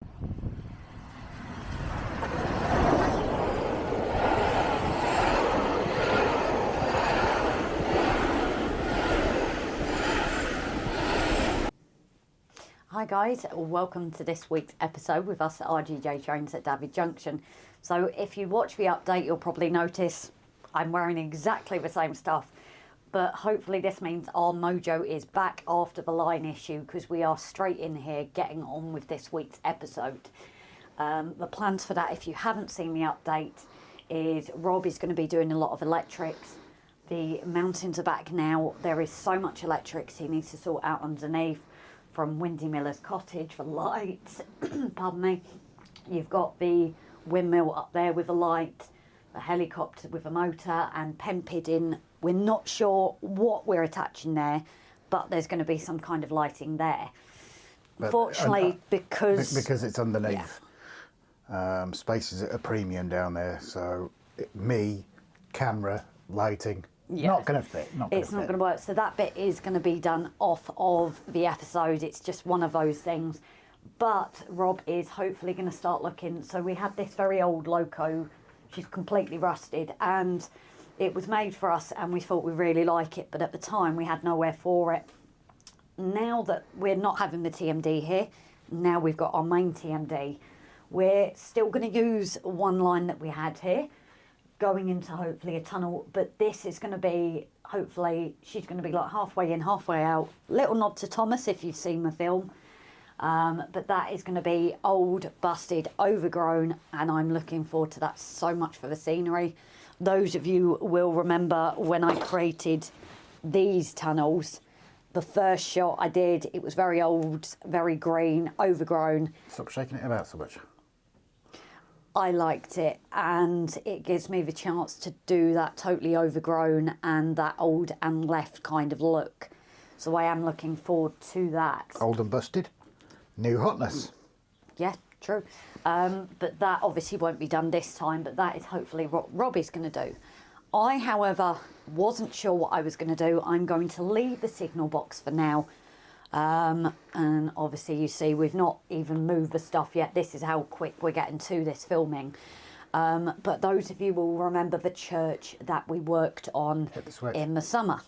Hi guys, welcome to this week's episode with us at RGJ Trains at Durham Junction. So if you watch the update, you'll probably notice I'm wearing exactly the same stuff, but hopefully this means our mojo is back after the line issue, because we are straight in here getting on with this week's episode. The plans for that, if you haven't seen the update, is Rob is going to be doing a lot of electrics. The mountains are back now. There is so much electrics he needs to sort out underneath. From Windy Miller's cottage for lights, pardon me. You've got the windmill up there with a light, a helicopter with a motor, and pen pidding. We're not sure what we're attaching there, but there's going to be some kind of lighting there. But fortunately, because it's underneath, yeah. Space is at a premium down there, so me, camera, lighting. Yeah. Not going to fit. It's not going to work. So that bit is going to be done off of the episode. It's just one of those things. But Rob is hopefully going to start looking. So we had this very old loco. She's completely rusted, and it was made for us, and we thought we really like it. But at the time, we had nowhere for it. Now that we're not having the TMD here, now we've got our main TMD. We're still going to use one line that we had here, going into hopefully a tunnel, but this is going to be, hopefully, she's going to be like halfway in, halfway out. Little nod to Thomas if you've seen the film. But that is going to be old, busted, overgrown, and I'm looking forward to that so much for the scenery. Those of you will remember when I created these tunnels, the first shot I did, it was very old, very green, overgrown. Stop shaking it about so much. I liked it, and it gives me the chance to do that totally overgrown and that old and left kind of look. So I am looking forward to that. Old and busted, new hotness. Yeah, true. But that obviously won't be done this time, but that is hopefully what Robbie's going to do. I, however, wasn't sure what I was going to do. I'm going to leave the signal box for now. And obviously you see we've not even moved the stuff yet. This is how quick we're getting to this filming. But those of you will remember the church that we worked on in the summer.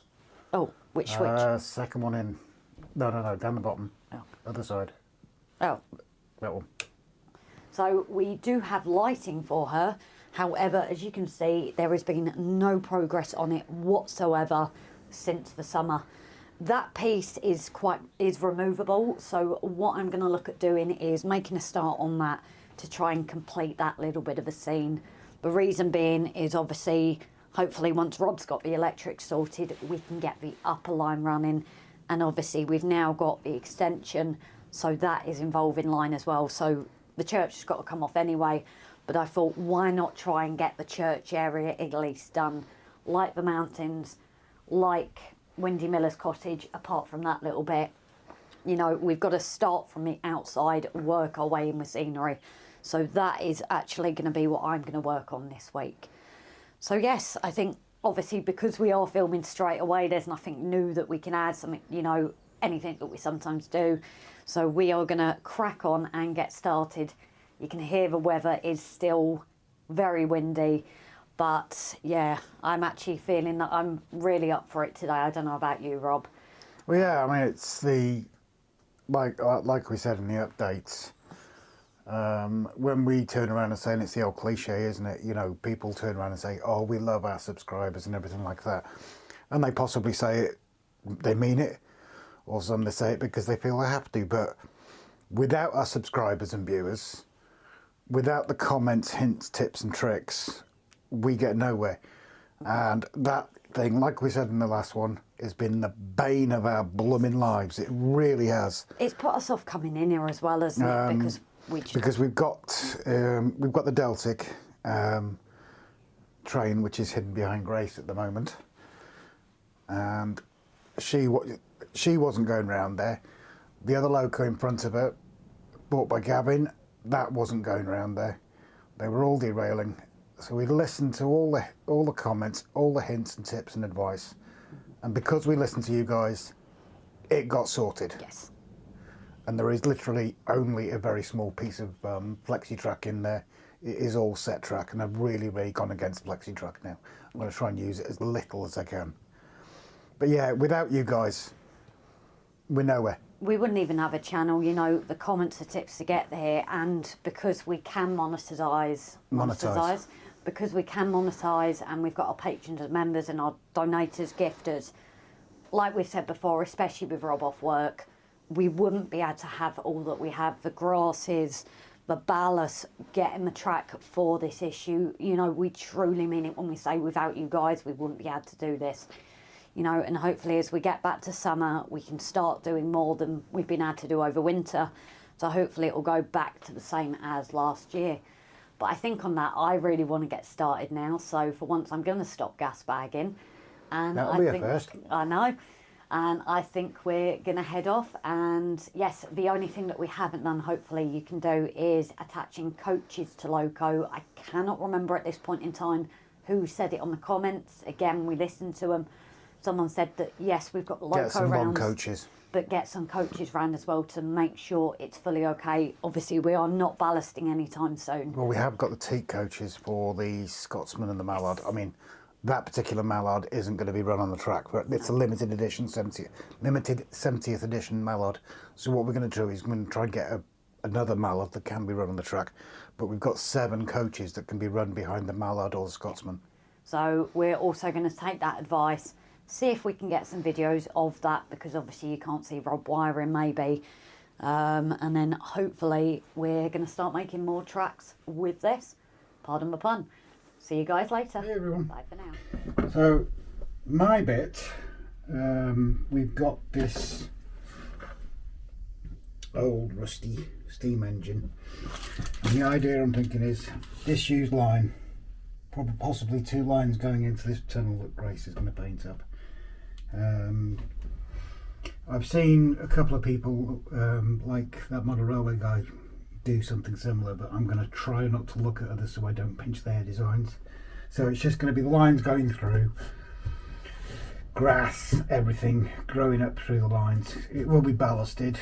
Oh, which switch? Second one in. No, down the bottom. Oh. Other side. Oh. That one. So we do have lighting for her. However, as you can see, there has been no progress on it whatsoever since the summer. That piece is removable, so what I'm going to look at doing is making a start on that to try and complete that little bit of a scene. The reason being is obviously, hopefully once Rob's got the electric sorted, we can get the upper line running, and obviously we've now got the extension, so that is involving line as well. So the church has got to come off anyway, but I thought, why not try and get the church area at least done, like the mountains, like Windy Miller's cottage. Apart from that little bit, you know, we've got to start from the outside, work our way in with scenery. So that is actually going to be what I'm going to work on this week. So yes, I think obviously because we are filming straight away, there's nothing new that we can add, something, you know, anything that we sometimes do. So we are going to crack on and get started. You can hear the weather is still very windy. But yeah, I'm actually feeling that I'm really up for it today. I don't know about you, Rob. Well, yeah, I mean, it's the, like we said in the updates, when we turn around and say, and it's the old cliche, isn't it? You know, people turn around and say, oh, we love our subscribers and everything like that. And they possibly say it, they mean it, or some they say it because they feel they have to. But without our subscribers and viewers, without the comments, hints, tips and tricks, we get nowhere. And that thing, like we said in the last one, has been the bane of our blooming lives. It really has. It's put us off coming in here as well, hasn't it? Because we've got the Delph train, which is hidden behind Grace at the moment, and she wasn't going round there. The other loco in front of her, bought by Gavin, that wasn't going round there. They were all derailing. So we listened to all the comments, all the hints and tips and advice, and because we listened to you guys, it got sorted. Yes. and there is literally only a very small piece of flexi track in there. It is all set track, and I've really gone against flexi track now. I'm going to try and use it as little as I can. But yeah, without you guys, we're nowhere. We wouldn't even have a channel, you know. The comments are tips to get there, and because we can monetize, because we can monetize, and we've got our patrons and members and our donators, gifters, like we've said before, especially with Rob off work, we wouldn't be able to have all that we have, the grasses, the ballast, getting the track for this issue. You know, we truly mean it when we say without you guys, we wouldn't be able to do this. You know, and hopefully as we get back to summer, we can start doing more than we've been able to do over winter. So hopefully it will go back to the same as last year. But I think on that, I really want to get started now. So for once, I'm going to stop gas bagging. And That'll be a first. I know. And I think we're going to head off. And yes, the only thing that we haven't done, hopefully you can do, is attaching coaches to loco. I cannot remember at this point in time who said it on the comments. Again, we listened to them. Someone said that, yes, we've got the loco Get some rounds, coaches. but get some coaches round as well to make sure it's fully okay. Obviously, we are not ballasting anytime soon. Well, we have got the teak coaches for the Scotsman and the Mallard. I mean, that particular Mallard isn't going to be run on the track, but it's a limited edition, 70th edition Mallard. So what we're going to do is we're going to try and get another Mallard that can be run on the track. But we've got 7 coaches that can be run behind the Mallard or the Scotsman. So we're also going to take that advice, see if we can get some videos of that, because obviously you can't see Rob wiring maybe. And then hopefully we're going to start making more tracks with this. Pardon the pun. See you guys later. Hey everyone. Bye for now. So my bit, we've got this old rusty steam engine, and the idea I'm thinking is disused line, probably possibly 2 lines going into this tunnel that Grace is going to paint up. I've seen a couple of people like that model railway guy do something similar, but I'm going to try not to look at others so I don't pinch their designs. So it's just going to be the lines going through, grass, everything growing up through the lines. It will be ballasted,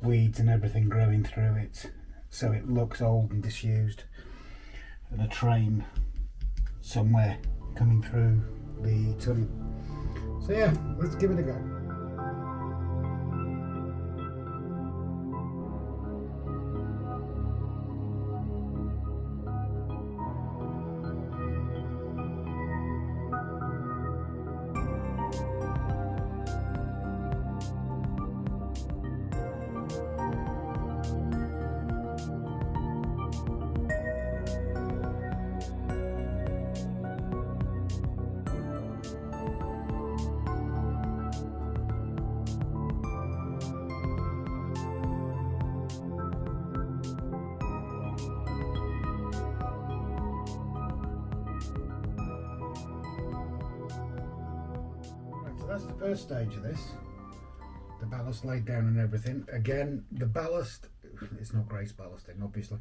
weeds and everything growing through it, so it looks old and disused, and a train somewhere coming through the tunnel. So yeah, let's give it a go. That's the first stage of this. The ballast laid down and everything. Again, the ballast, it's not Grace ballasting, obviously.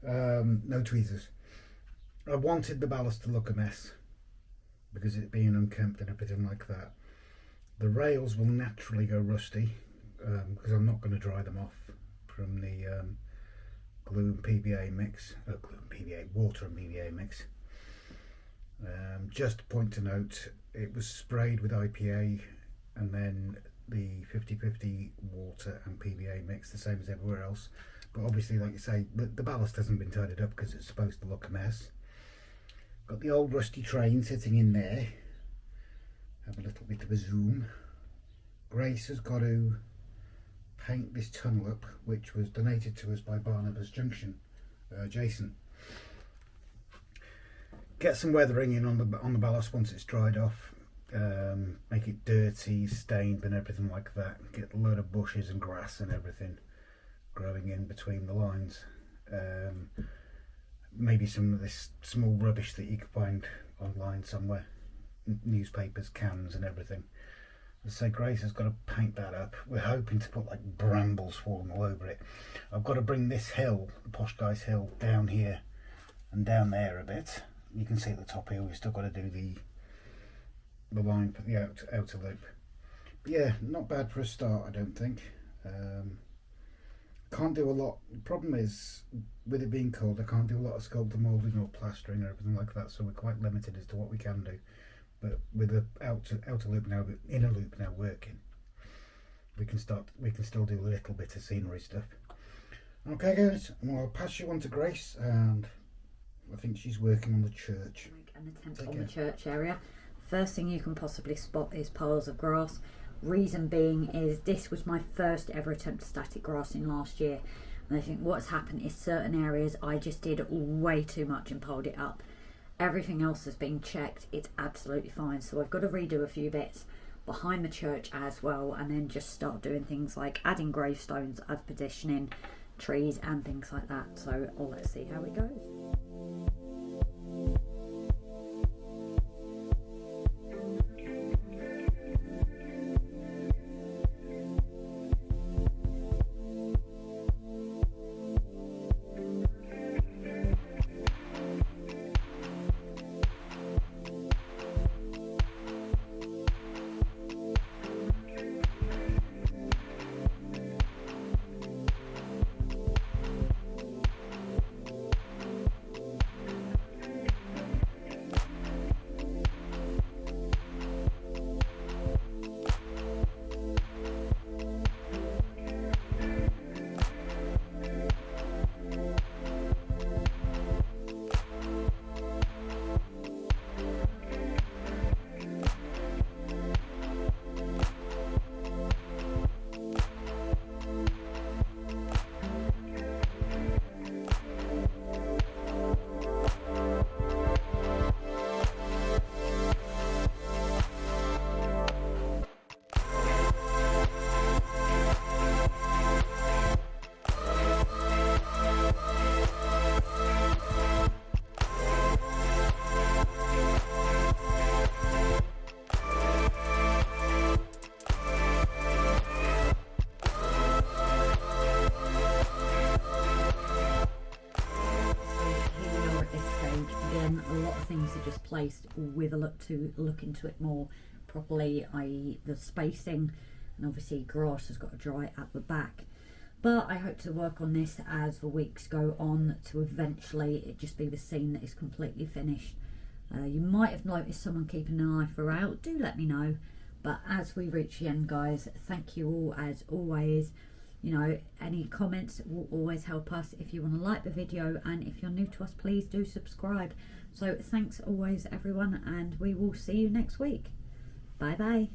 No tweezers. I wanted the ballast to look a mess because it being unkempt and everything like that. The rails will naturally go rusty because I'm not going to dry them off from the glue and PVA mix, water and PVA mix. Just a point to note, it was sprayed with IPA and then the 50-50 water and PVA mix, the same as everywhere else. But obviously, like you say, the ballast hasn't been tidied up because it's supposed to look a mess. Got the old rusty train sitting in there. Have a little bit of a zoom. Grace has got to paint this tunnel up, which was donated to us by Barnabas Junction, Jason. Get some weathering in on the ballast once it's dried off. Make it dirty, stained and everything like that. Get a load of bushes and grass and everything growing in between the lines. Maybe some of this small rubbish that you can find online somewhere. Newspapers, cans and everything. As I say, Grace has got to paint that up. We're hoping to put like brambles falling all over it. I've got to bring this hill, the Posh Guy's Hill, down here and down there a bit. You can see at the top here we've still got to do the line for the outer loop. But yeah, not bad for a start, I don't think. Can't do a lot. The problem is, with it being cold, I can't do a lot of sculptor moulding or plastering or everything like that, so we're quite limited as to what we can do. But with the outer loop now, the inner loop now working, we can still do a little bit of scenery stuff. Okay guys, well, I'll pass you on to Grace, and I think she's working on the church. Make an attempt on the church area. First thing you can possibly spot is piles of grass. Reason being is this was my first ever attempt at static grassing last year, and I think what's happened is certain areas I just did way too much and piled it up. Everything else has been checked, it's absolutely fine, so I've got to redo a few bits behind the church as well, and then just start doing things like adding gravestones, as positioning trees and things like that. So let's see how it goes. Just placed with a look to look into it more properly, i.e. the spacing, and obviously grass has got to dry at the back. But I hope to work on this as the weeks go on to eventually it just be the scene that is completely finished. You might have noticed someone keeping an eye throughout, do let me know. But as we reach the end, guys, thank you all as always. You know, any comments will always help us. If you want to like the video, and if you're new to us, please do subscribe. So thanks always everyone, and we will see you next week. Bye bye.